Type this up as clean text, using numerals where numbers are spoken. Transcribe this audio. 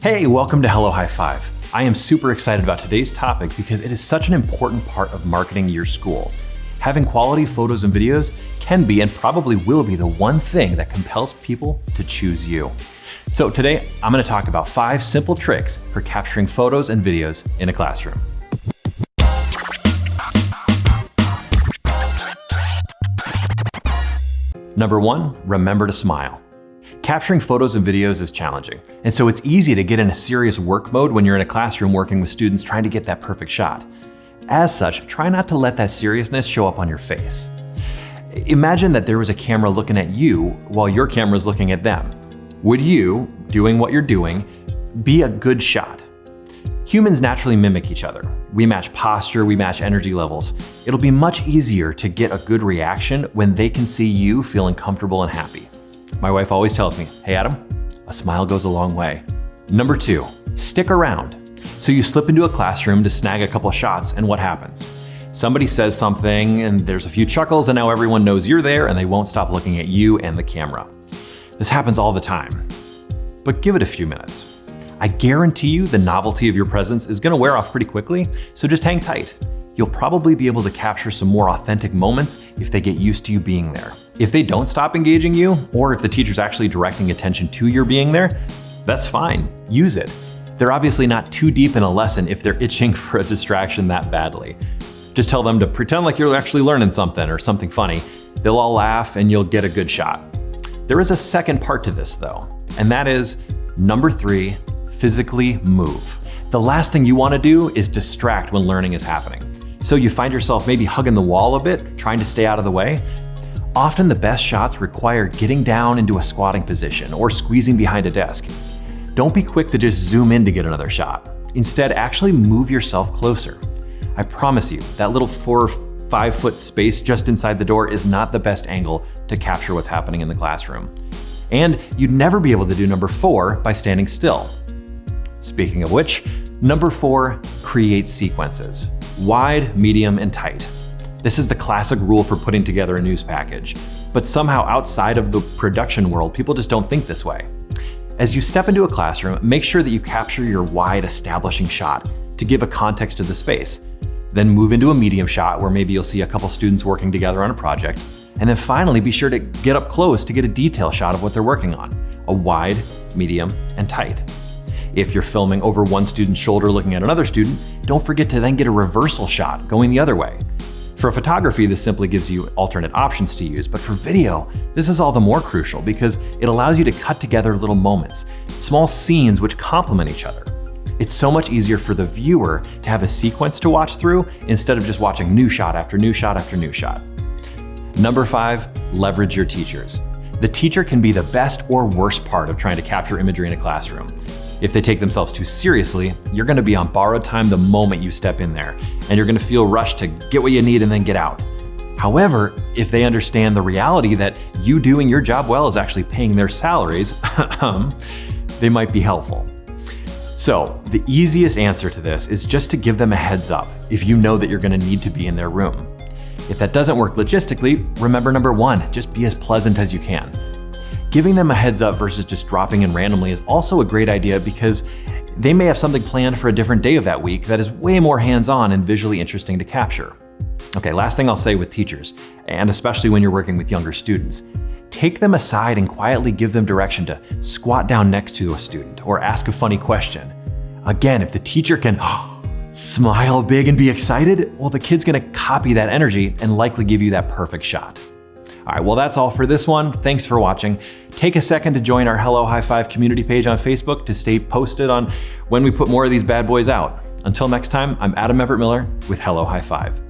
Hey, welcome to Hello High Five. I am super excited about today's topic because it is such an important part of marketing your school. Having quality photos and videos can be and probably will be the one thing that compels people to choose you. So today, I'm going to talk about 5 simple tricks for capturing photos and videos in a classroom. Number 1, remember to smile. Capturing photos and videos is challenging, and so it's easy to get in a serious work mode when you're in a classroom working with students trying to get that perfect shot. As such, try not to let that seriousness show up on your face. Imagine that there was a camera looking at you while your camera is looking at them. Would you, doing what you're doing, be a good shot? Humans naturally mimic each other. We match posture, we match energy levels. It'll be much easier to get a good reaction when they can see you feeling comfortable and happy. My wife always tells me, hey Adam, a smile goes a long way. Number 2, stick around. So you slip into a classroom to snag a couple shots, and what happens? Somebody says something and there's a few chuckles, and now everyone knows you're there and they won't stop looking at you and the camera. This happens all the time, but give it a few minutes. I guarantee you the novelty of your presence is gonna wear off pretty quickly, so just hang tight. You'll probably be able to capture some more authentic moments if they get used to you being there. If they don't stop engaging you, or if the teacher's actually directing attention to your being there, that's fine, use it. They're obviously not too deep in a lesson if they're itching for a distraction that badly. Just tell them to pretend like you're actually learning something or something funny. They'll all laugh and you'll get a good shot. There is a second part to this though, and that is number 3, physically move. The last thing you wanna do is distract when learning is happening. So you find yourself maybe hugging the wall a bit, trying to stay out of the way. Often the best shots require getting down into a squatting position or squeezing behind a desk. Don't be quick to just zoom in to get another shot. Instead, actually move yourself closer. I promise you, that little 4 or 5 foot space just inside the door is not the best angle to capture what's happening in the classroom. And you'd never be able to do number 4 by standing still. Speaking of which, number 4, create sequences. Wide, medium, and tight. This is the classic rule for putting together a news package, but somehow outside of the production world, people just don't think this way. As you step into a classroom, make sure that you capture your wide establishing shot to give a context to the space. Then move into a medium shot where maybe you'll see a couple students working together on a project. And then finally, be sure to get up close to get a detail shot of what they're working on, a wide, medium, and tight. If you're filming over one student's shoulder looking at another student, don't forget to then get a reversal shot going the other way. For photography, this simply gives you alternate options to use, but for video, this is all the more crucial because it allows you to cut together little moments, small scenes which complement each other. It's so much easier for the viewer to have a sequence to watch through instead of just watching new shot after new shot after new shot. Number 5, leverage your teachers. The teacher can be the best or worst part of trying to capture imagery in a classroom. If they take themselves too seriously, you're gonna be on borrowed time the moment you step in there, and you're gonna feel rushed to get what you need and then get out. However, if they understand the reality that you doing your job well is actually paying their salaries, they might be helpful. So the easiest answer to this is just to give them a heads up if you know that you're gonna need to be in their room. If that doesn't work logistically, remember number 1, just be as pleasant as you can. Giving them a heads up versus just dropping in randomly is also a great idea because they may have something planned for a different day of that week that is way more hands-on and visually interesting to capture. Okay, last thing I'll say with teachers, and especially when you're working with younger students, take them aside and quietly give them direction to squat down next to a student or ask a funny question. Again, if the teacher can smile big and be excited, well, the kid's gonna copy that energy and likely give you that perfect shot. All right, well, that's all for this one. Thanks for watching. Take a second to join our Hello High Five community page on Facebook to stay posted on when we put more of these bad boys out. Until next time, I'm Adam Everett Miller with Hello High Five.